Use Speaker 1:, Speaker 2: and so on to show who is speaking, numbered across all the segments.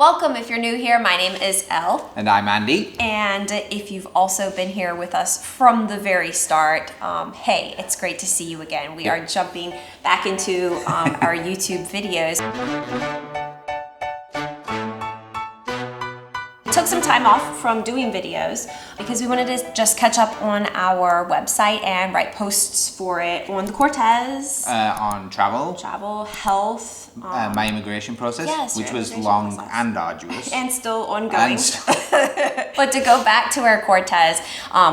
Speaker 1: Welcome if you're new here. My name is Elle.
Speaker 2: And I'm Andy.
Speaker 1: And if you've also been here with us from the very start, hey, it's great to see you again. We are jumping back into our YouTube videos. Took some time off from doing videos because we wanted to just catch up on our website and write posts for it on the Cortez.
Speaker 2: On travel,
Speaker 1: health.
Speaker 2: my immigration process,
Speaker 1: yes,
Speaker 2: which was long and arduous.
Speaker 1: And still ongoing. But to go back to our Cortez,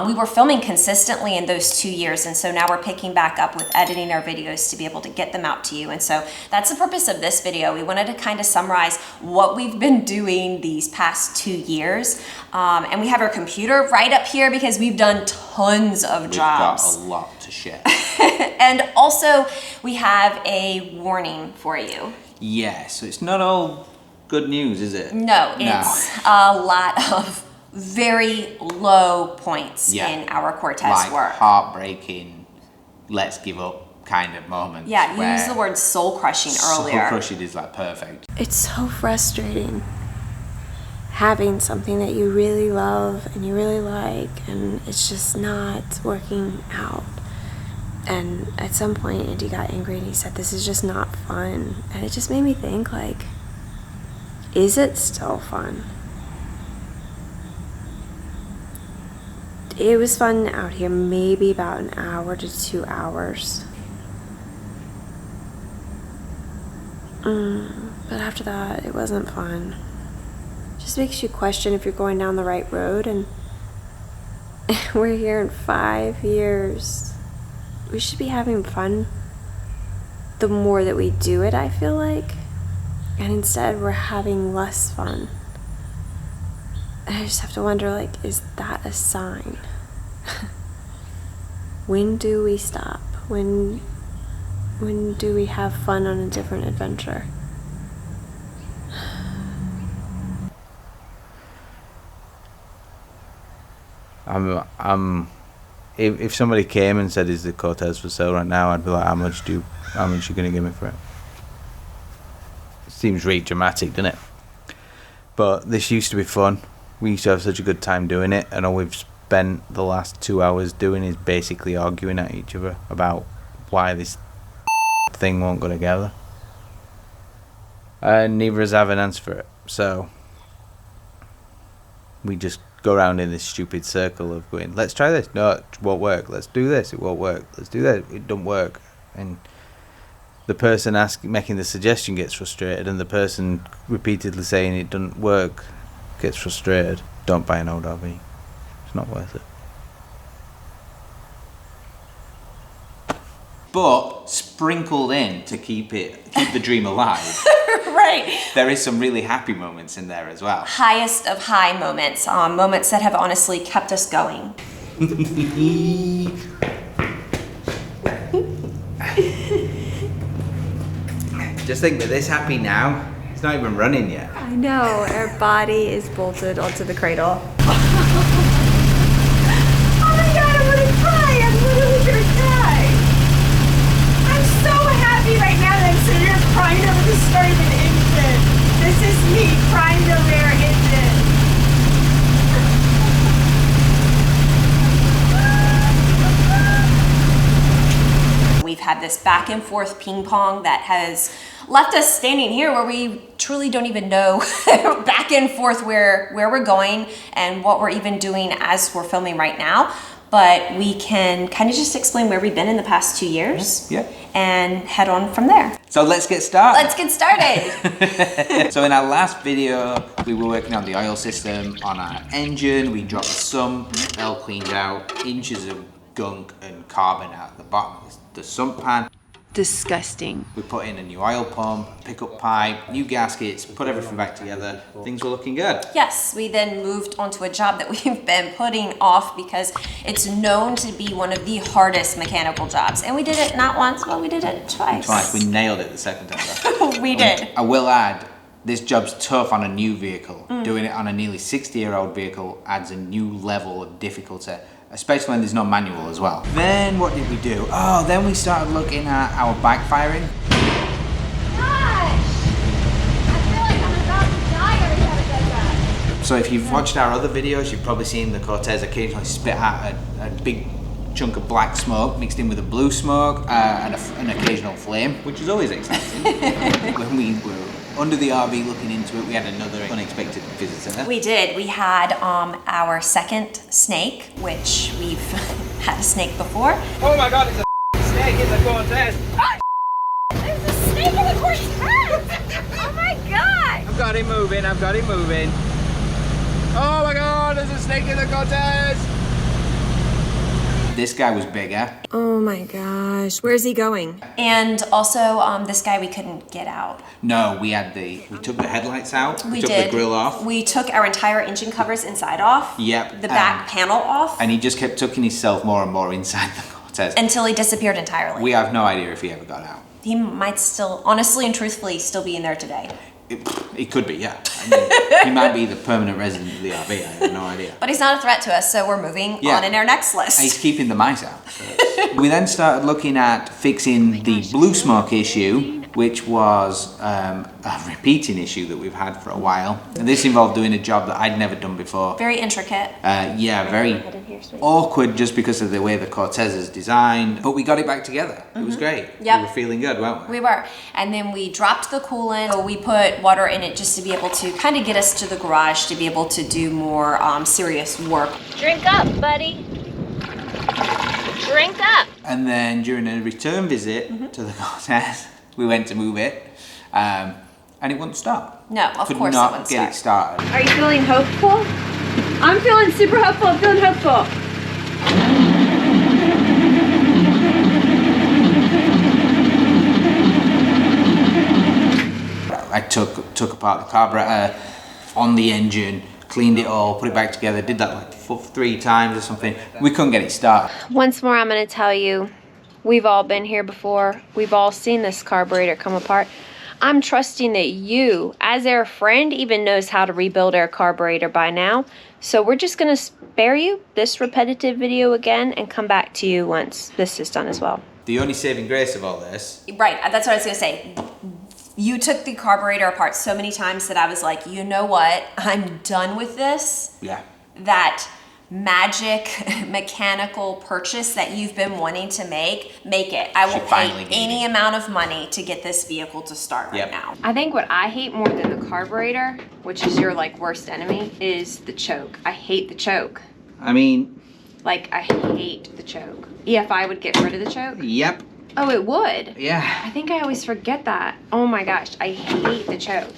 Speaker 1: we were filming consistently in those 2 years, and so now we're picking back up with editing our videos to be able to get them out to you. And so that's the purpose of this video. We wanted to kind of summarize what we've been doing these past 2 years. And we have our computer right up here because we've done tons of jobs.
Speaker 2: We've got a lot to share.
Speaker 1: And also, we have a warning for you.
Speaker 2: Yeah, so it's not all good news, is it?
Speaker 1: No, it's a lot of very low points in our Cortez work.
Speaker 2: Heartbreaking, let's give up kind of moments.
Speaker 1: Yeah, you used the word soul-crushing earlier.
Speaker 2: Soul-crushing is like perfect.
Speaker 3: It's so frustrating having something that you really love and you really like, and it's just not working out. And at some point, Andy got angry and he said, "This is just not fun." And it just made me think, like, is it still fun? It was fun out here, maybe about an hour to 2 hours. But after that, it wasn't fun. Just makes you question if you're going down the right road, and we're here in 5 years. We should be having fun the more that we do it, I feel like, and instead we're having less fun. And I just have to wonder, like, is that a sign? When do we stop? When do we have fun on a different adventure?
Speaker 4: If somebody came and said, "Is the Cortez for sale right now?" I'd be like, how much you gonna give me for it? It seems really dramatic, doesn't it? But this used to be fun. We used to have such a good time doing it, and all we've spent the last 2 hours doing is basically arguing at each other about why this thing won't go together. And neither of us have an answer for it, so we just go around in this stupid circle of going, let's try this, no, it won't work, let's do this, it won't work, let's do that, it don't work. And the person making the suggestion gets frustrated, and the person repeatedly saying it doesn't work gets frustrated. Don't buy an old RV, it's not worth it.
Speaker 2: But sprinkled in to keep the dream alive.
Speaker 1: Right.
Speaker 2: There is some really happy moments in there as well.
Speaker 1: Highest of high moments, moments that have honestly kept us going.
Speaker 4: Just think that this happy now, it's not even running yet.
Speaker 3: I know, our body is bolted onto the cradle.
Speaker 1: Oh my God, I'm gonna cry. I'm literally gonna cry. I'm so happy right now that I'm sitting here crying over the story of an engine. This is me crying over our engine. We've had this back and forth ping pong that has left us standing here where we truly don't even know back and forth where we're going and what we're even doing as we're filming right now. But we can kind of just explain where we've been in the past 2 years and head on from there.
Speaker 2: So let's get started.
Speaker 1: Let's get started.
Speaker 2: So in our last video, we were working on the oil system on our engine. We dropped the sump, Elle cleaned out inches of gunk and carbon out of the bottom of the sump pan.
Speaker 3: Disgusting.
Speaker 2: We put in a new oil pump, pickup pipe, new gaskets, put everything back together. Things were looking good.
Speaker 1: Yes, we then moved on to a job that we've been putting off because it's known to be one of the hardest mechanical jobs. And we did it not once, but we did it twice.
Speaker 2: We nailed it the second time though.
Speaker 1: We did.
Speaker 2: I will add, this job's tough on a new vehicle. Doing it on a nearly 60-year-old vehicle adds a new level of difficulty, especially when there's no manual as well. Then what did we do? Oh, then we started looking at our backfiring.
Speaker 5: Gosh! I feel like I'm about to die.
Speaker 2: So if you've watched our other videos, you've probably seen the Cortez occasionally spit out a big chunk of black smoke mixed in with a blue smoke and an occasional flame, which is always exciting. When we were under the RV looking into it, we had another unexpected visitor.
Speaker 1: We did. We had our second snake, which we've had a snake before.
Speaker 2: Oh my God, it's a snake in the Cortez!
Speaker 1: There's a snake in the Cortez! Oh my God!
Speaker 2: I've got it moving, I've got it moving. Oh my God, there's a snake in the Cortez! This guy was bigger.
Speaker 3: Oh my gosh, where's he going?
Speaker 1: And also, this guy we couldn't get out.
Speaker 2: No, we took the headlights out.
Speaker 1: We
Speaker 2: took
Speaker 1: did.
Speaker 2: the grill off.
Speaker 1: We took our entire engine covers inside off.
Speaker 2: Yep.
Speaker 1: The back panel off.
Speaker 2: And he just kept tucking himself more and more inside the Cortez.
Speaker 1: Until he disappeared entirely.
Speaker 2: We have no idea if he ever got out.
Speaker 1: He might still, honestly and truthfully, still be in there today.
Speaker 2: It could be, yeah. I mean, he might be the permanent resident of the RV. I have no idea.
Speaker 1: But he's not a threat to us, so we're moving on in our next list.
Speaker 2: And he's keeping the mice out. We then started looking at fixing the blue smoke issue, which was a repeating issue that we've had for a while. And this involved doing a job that I'd never done before.
Speaker 1: Very intricate.
Speaker 2: Yeah, very awkward just because of the way the Cortez is designed. But we got it back together. It was great.
Speaker 1: Yep.
Speaker 2: We were feeling good, weren't we?
Speaker 1: We were. And then we dropped the coolant. So we put water in it just to be able to kind of get us to the garage to be able to do more serious work.
Speaker 5: Drink up, buddy. Drink up.
Speaker 2: And then during a return visit to the Cortez, we went to move it, and it wouldn't start.
Speaker 1: No, of
Speaker 2: Could
Speaker 1: course it
Speaker 2: not
Speaker 1: wouldn't
Speaker 2: get
Speaker 1: start.
Speaker 2: it started.
Speaker 3: Are you feeling hopeful? I'm feeling super hopeful. I'm feeling hopeful.
Speaker 2: I took apart the carburetor on the engine, cleaned it all, put it back together, did that like 3 times or something. We couldn't get it started.
Speaker 3: Once more, I'm going to tell you, we've all been here before. We've all seen this carburetor come apart. I'm trusting that you, as our friend, even knows how to rebuild our carburetor by now. So we're just going to spare you this repetitive video again and come back to you once this is done as well.
Speaker 2: The only saving grace of all this,
Speaker 1: Right, that's what I was going to say. You took the carburetor apart so many times that I was like, you know what? I'm done with this.
Speaker 2: yeah,
Speaker 1: That magic mechanical purchase that you've been wanting to make it. I will
Speaker 2: finally
Speaker 1: pay
Speaker 2: gave
Speaker 1: any
Speaker 2: it.
Speaker 1: amount of money to get this vehicle to start right
Speaker 2: Yep.
Speaker 1: now.
Speaker 3: I think what I hate more than the carburetor, which is your like worst enemy, is the choke. I hate the choke.
Speaker 2: I mean,
Speaker 3: Like, I hate the choke. EFI would get rid of the choke?
Speaker 2: yep,
Speaker 3: Oh, it would?
Speaker 2: yeah.
Speaker 3: I think I always forget that. Oh my gosh, I hate the choke.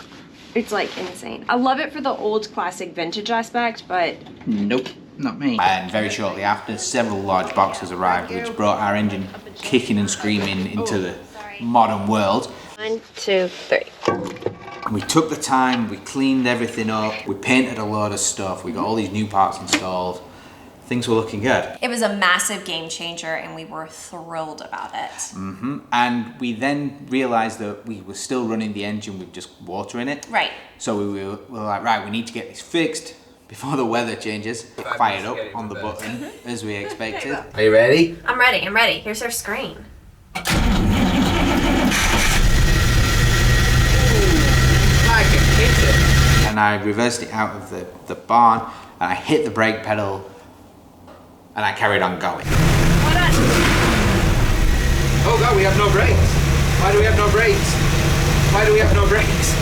Speaker 3: It's like insane. I love it for the old classic vintage aspect, but
Speaker 2: Nope, not me. And very shortly after, several large boxes arrived, which brought our engine kicking and screaming into the modern world.
Speaker 3: 1, 2, 3.
Speaker 2: We took the time, we cleaned everything up, we painted a load of stuff, we got all these new parts installed. Things were looking good.
Speaker 1: It was a massive game changer and we were thrilled about it.
Speaker 2: And we then realized that we were still running the engine with just water in it.
Speaker 1: Right.
Speaker 2: So we were like, right, we need to get this fixed before the weather changes. Fired up on the button as we expected. Are you ready?
Speaker 1: I'm ready. Here's our screen.
Speaker 2: Like a kitten. And I reversed it out of the barn and I hit the brake pedal and I carried on going. Oh God, we have no brakes. Why do we have no brakes? Why do we have no brakes?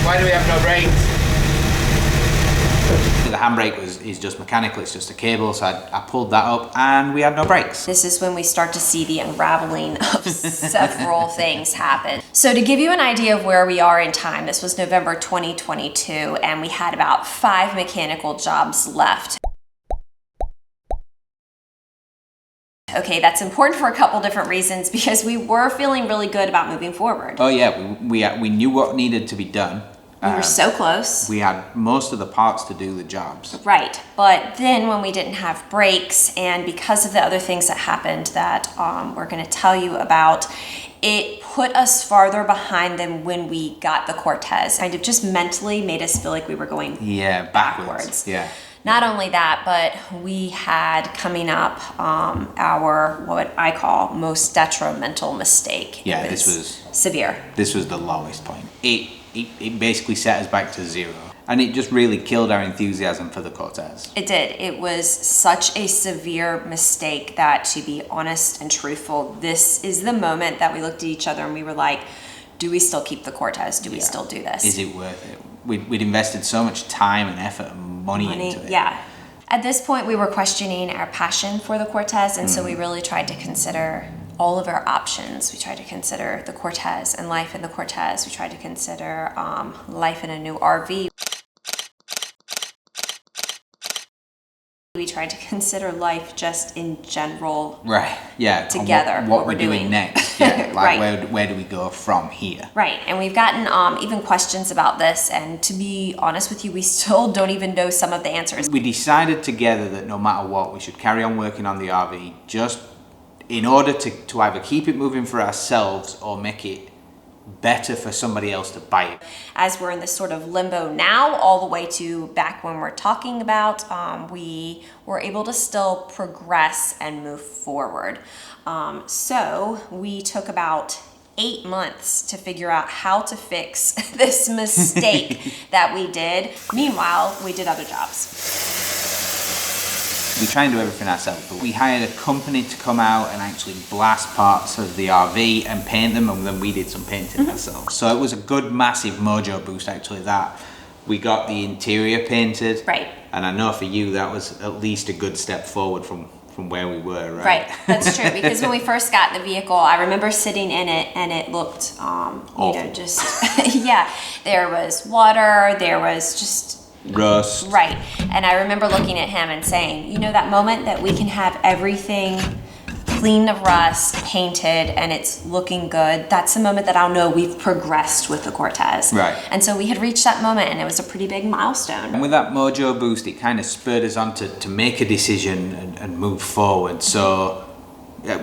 Speaker 2: Why do we have no brakes? The handbrake is just mechanical, it's just a cable, so I pulled that up and we had no brakes.
Speaker 1: This is when we start to see the unraveling of several things happen. So to give you an idea of where we are in time, this was November 2022 and we had about 5 mechanical jobs left. Okay, that's important for a couple different reasons because we were feeling really good about moving forward.
Speaker 2: Oh yeah, we knew what needed to be done.
Speaker 1: We were so close.
Speaker 2: We had most of the parts to do the jobs.
Speaker 1: Right, but then when we didn't have brakes and because of the other things that happened that we're gonna tell you about, it put us farther behind than when we got the Cortez. Kind of just mentally made us feel like we were going
Speaker 2: Yeah, backwards. Yeah.
Speaker 1: Not only that, but we had coming up our, what I call, most detrimental mistake.
Speaker 2: Yeah,
Speaker 1: It
Speaker 2: this was
Speaker 1: severe.
Speaker 2: This was the lowest point. It basically set us back to zero. And it just really killed our enthusiasm for the Cortez.
Speaker 1: It did. It was such a severe mistake that, to be honest and truthful, this is the moment that we looked at each other and we were like, do we still keep the Cortez? Do we still do this?
Speaker 2: Is it worth it? We'd invested so much time and effort and money into it.
Speaker 1: Yeah. At this point, we were questioning our passion for the Cortez, and so we really tried to consider all of our options. We tried to consider the Cortez and life in the Cortez. We tried to consider life in a new RV. We tried to consider life just in general.
Speaker 2: Right, yeah.
Speaker 1: Together,
Speaker 2: What
Speaker 1: we're
Speaker 2: we're doing
Speaker 1: doing.
Speaker 2: next. Yeah, like
Speaker 1: Right.
Speaker 2: where do we go from here?
Speaker 1: Right, and we've gotten even questions about this, and to be honest with you, we still don't even know some of the answers.
Speaker 2: We decided together that no matter what, we should carry on working on the RV just in order to either keep it moving for ourselves or make it better for somebody else to buy it.
Speaker 1: As we're in this sort of limbo now, all the way to back when we're talking about, we were able to still progress and move forward. So we took about 8 months to figure out how to fix this mistake that we did. Meanwhile, we did other jobs.
Speaker 2: We try and do everything ourselves, but we hired a company to come out and actually blast parts of the RV and paint them, and then we did some painting ourselves. So it was a good, massive mojo boost actually that we got the interior painted.
Speaker 1: Right.
Speaker 2: And I know for you that was at least a good step forward from where we were, right?
Speaker 1: Right, that's true, because when we first got the vehicle, I remember sitting in it and it looked, just, yeah, there was water, there was just,
Speaker 2: Rust.
Speaker 1: right. And I remember looking at him and saying, you know, that moment that we can have everything clean of rust, painted, and it's looking good, that's the moment that I'll know we've progressed with the Cortez.
Speaker 2: Right.
Speaker 1: And so we had reached that moment, and it was a pretty big milestone.
Speaker 2: And with that mojo boost, it kind of spurred us on to make a decision and move forward. So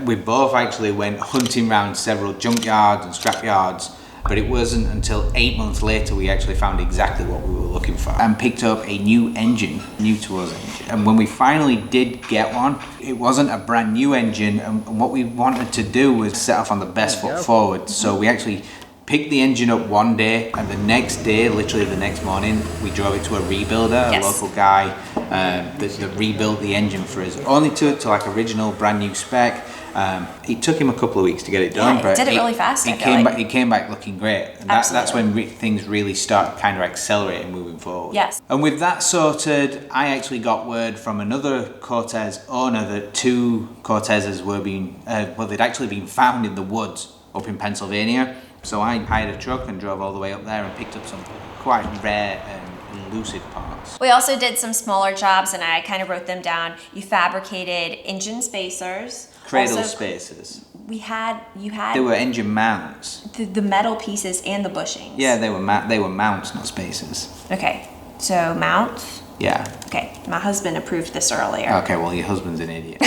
Speaker 2: we both actually went hunting around several junkyards and scrapyards, but it wasn't until 8 months later we actually found exactly what we were looking for and picked up a new engine, new to us engine. And when we finally did get one, it wasn't a brand new engine, and what we wanted to do was set off on the best foot forward. So we actually picked the engine up one day, and the next day, literally the next morning, we drove it to a rebuilder,
Speaker 1: Yes.
Speaker 2: a local guy that rebuilt the engine for us, only to like original brand new spec. It took him a couple of weeks to get it done,
Speaker 1: Yeah,
Speaker 2: but
Speaker 1: did it really fast, I
Speaker 2: It
Speaker 1: feel
Speaker 2: came
Speaker 1: like.
Speaker 2: back. It came back looking great, and that's
Speaker 1: Absolutely.
Speaker 2: when things really start kind of accelerating, moving forward.
Speaker 1: Yes.
Speaker 2: And with that sorted, I actually got word from another Cortez owner that 2 Cortezes were being, they'd actually been found in the woods up in Pennsylvania. So I hired a truck and drove all the way up there and picked up some quite rare and elusive parts.
Speaker 1: We also did some smaller jobs, and I kind of wrote them down. You fabricated engine spacers.
Speaker 2: Cradle
Speaker 1: Also,
Speaker 2: spacers.
Speaker 1: you had
Speaker 2: They were engine mounts.
Speaker 1: the metal pieces and the bushings.
Speaker 2: Yeah, they were mounts, not spacers.
Speaker 1: Okay, so mounts.
Speaker 2: Yeah.
Speaker 1: Okay, my husband approved this earlier.
Speaker 2: Okay, well, your husband's an idiot.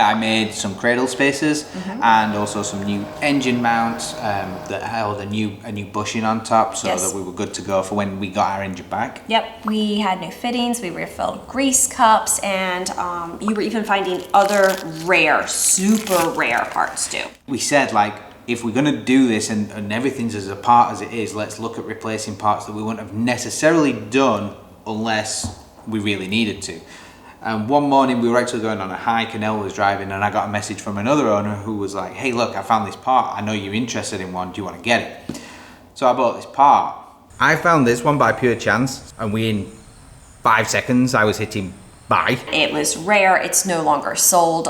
Speaker 2: I made some cradle spacers and also some new engine mounts that held a new bushing on top, so
Speaker 1: Yes.
Speaker 2: that we were good to go for when we got our engine back.
Speaker 1: Yep, we had new fittings, we refilled grease cups, and you were even finding other rare, super rare parts too.
Speaker 2: We said, like, if we're going to do this and everything's as apart as it is, let's look at replacing parts that we wouldn't have necessarily done unless we really needed to. And one morning we were actually going on a hike, and Elle was driving, and I got a message from another owner who was like, hey, look, I found this part. I know you're interested in one. Do you want to get it? So I bought this part. I found this one by pure chance, and in 5 seconds I was hitting buy.
Speaker 1: It was rare, it's no longer sold,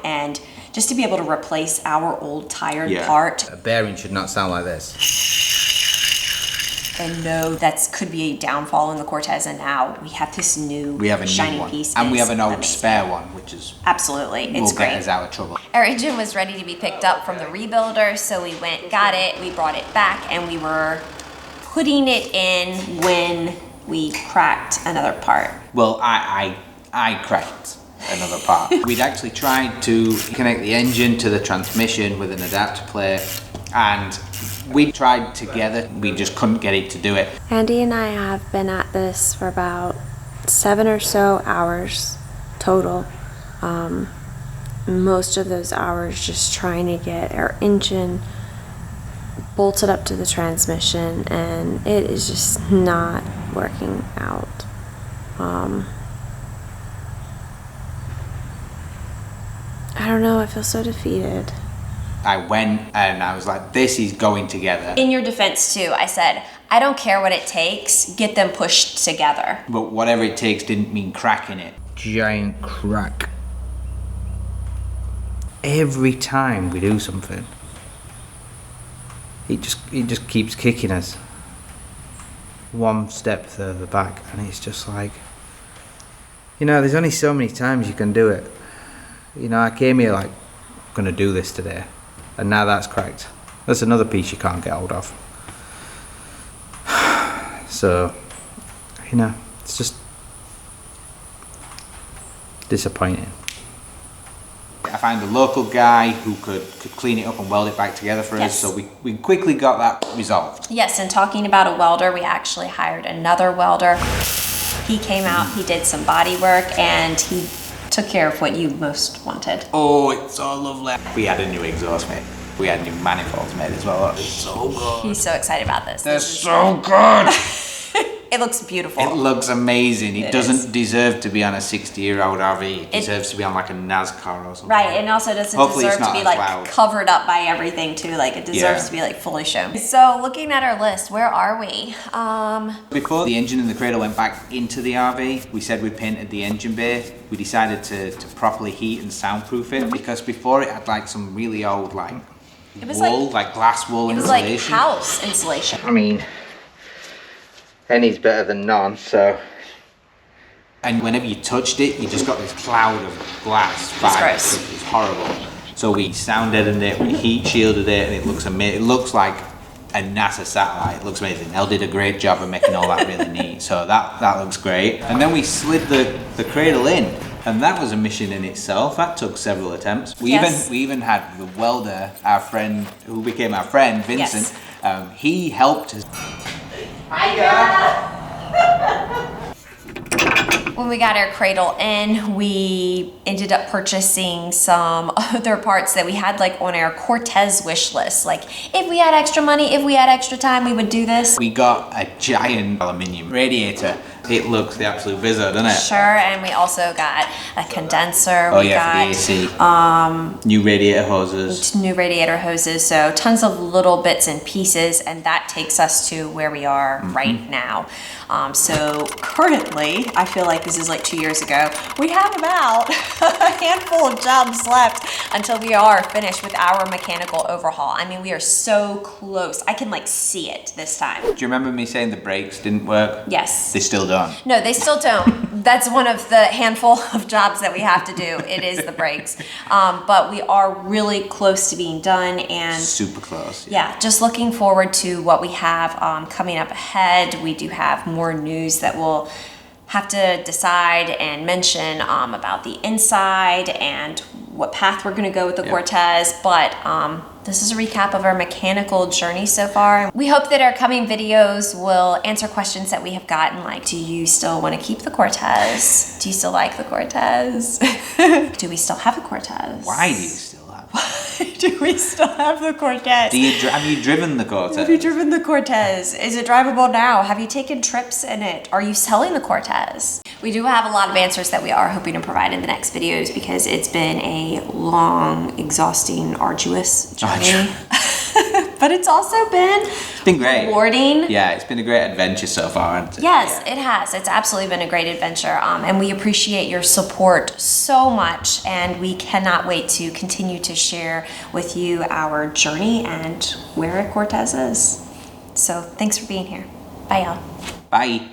Speaker 1: and just to be able to replace our old tired part.
Speaker 2: A bearing should not sound like this.
Speaker 1: And no, that could be a downfall in the Cortez, and now we have this new
Speaker 2: We have a
Speaker 1: shiny
Speaker 2: new one.
Speaker 1: piece.
Speaker 2: And we
Speaker 1: It's
Speaker 2: have an old
Speaker 1: amazing.
Speaker 2: spare one, which is
Speaker 1: Absolutely, it's
Speaker 2: will get
Speaker 1: great.
Speaker 2: us out of trouble.
Speaker 1: Our engine was ready to be picked up from the rebuilder, so we went, got it, we brought it back, and we were putting it in when we cracked another part.
Speaker 2: Well, I cracked another part. We'd actually tried to connect the engine to the transmission with an adapter plate, and we tried together. We just couldn't get it to do it.
Speaker 3: Andy and I have been at this for about 7 or so hours total. Most of those hours just trying to get our engine bolted up to the transmission, and it is just not working out. I don't know, I feel so defeated.
Speaker 2: I went and I was like, this is going together.
Speaker 1: In your defense too, I said, I don't care what it takes, get them pushed together.
Speaker 2: But whatever it takes didn't mean cracking it. Giant crack. Every time we do something, it just keeps kicking us one step further back, and it's just like, you know, there's only so many times you can do it. You know, I came here like, I'm gonna do this today, and now that's cracked. That's another piece you can't get hold of. So, you know, it's just disappointing. I found a local guy who could clean it up and weld it back together for us, so we quickly got that resolved.
Speaker 1: Yes, and talking about a welder, we actually hired another welder. He came out, he did some body work, and he took care of what you most wanted.
Speaker 2: Oh, it's so lovely. We had a new exhaust made. We had new manifolds made as well. It's so good.
Speaker 1: He's so excited about this.
Speaker 2: They're so good.
Speaker 1: It looks beautiful.
Speaker 2: It looks amazing. It doesn't
Speaker 1: is.
Speaker 2: deserve to be on a 60-year-old RV. It deserves to be on like a NASCAR or something.
Speaker 1: Right, and also doesn't
Speaker 2: Hopefully it's
Speaker 1: deserve to
Speaker 2: not
Speaker 1: be
Speaker 2: as
Speaker 1: like
Speaker 2: loud.
Speaker 1: covered up by everything too. Like it deserves
Speaker 2: Yeah.
Speaker 1: to be like fully shown. So looking at our list, where are we?
Speaker 2: Before the engine and the cradle went back into the RV, we said we painted the engine bay. We decided to properly heat and soundproof it because before it had like some really old like
Speaker 1: It was
Speaker 2: wool, like glass wool
Speaker 1: It was like
Speaker 2: insulation.
Speaker 1: house insulation.
Speaker 2: I mean, any's better than none, so. And whenever you touched it, you just got this cloud of glass.
Speaker 1: It's gross.
Speaker 2: It was horrible. So we sound deadened it, we heat shielded it, and it looks amazing. It looks like a NASA satellite. It looks amazing. Elle did a great job of making all that really neat. So that looks great. And then we slid the cradle in. And that was a mission in itself. That took several attempts. We even had the welder, our friend, who became our friend, Vincent.
Speaker 1: Yes.
Speaker 2: He helped us.
Speaker 1: When we got our cradle in, we ended up purchasing some other parts that we had like on our Cortez wish list. Like if we had extra money, if we had extra time, we would do this.
Speaker 2: We got a giant aluminium radiator. It looks the absolute bizarre, doesn't it?
Speaker 1: Sure, and we also got a condenser.
Speaker 2: Oh
Speaker 1: we
Speaker 2: yeah,
Speaker 1: got
Speaker 2: for the AC. New radiator hoses.
Speaker 1: new radiator hoses, so tons of little bits and pieces, and that takes us to where we are right now. So currently, I feel like this is like 2 years ago, we have about a handful of jobs left until we are finished with our mechanical overhaul. I mean, we are so close. I can like see it this time.
Speaker 2: Do you remember me saying the brakes didn't work?
Speaker 1: Yes.
Speaker 2: They still don't.
Speaker 1: No, they still don't. That's one of the handful of jobs that we have to do. It is the brakes. But we are really close to being done, and
Speaker 2: Super close.
Speaker 1: yeah, just looking forward to what we have coming up ahead. We do have more news that we'll have to decide and mention about the inside and what path we're going to go with the Cortez, but this is a recap of our mechanical journey so far. We hope that our coming videos will answer questions that we have gotten, like, do you still want to keep the Cortez? Do you still like the Cortez? Do we still have the Cortez?
Speaker 2: Why do you still have it?
Speaker 1: Do we still have the Cortez?
Speaker 2: Have you driven the Cortez?
Speaker 1: Have you driven the Cortez? Is it drivable now? Have you taken trips in it? Are you selling the Cortez? We do have a lot of answers that we are hoping to provide in the next videos because it's been a long, exhausting, arduous journey. But it's also been
Speaker 2: great.
Speaker 1: rewarding.
Speaker 2: Yeah, it's been a great adventure so far, hasn't it?
Speaker 1: Yes, it has. It's absolutely been a great adventure. And we appreciate your support so much. And we cannot wait to continue to share with you our journey and where Cortez is. So thanks for being here. Bye, y'all.
Speaker 2: Bye.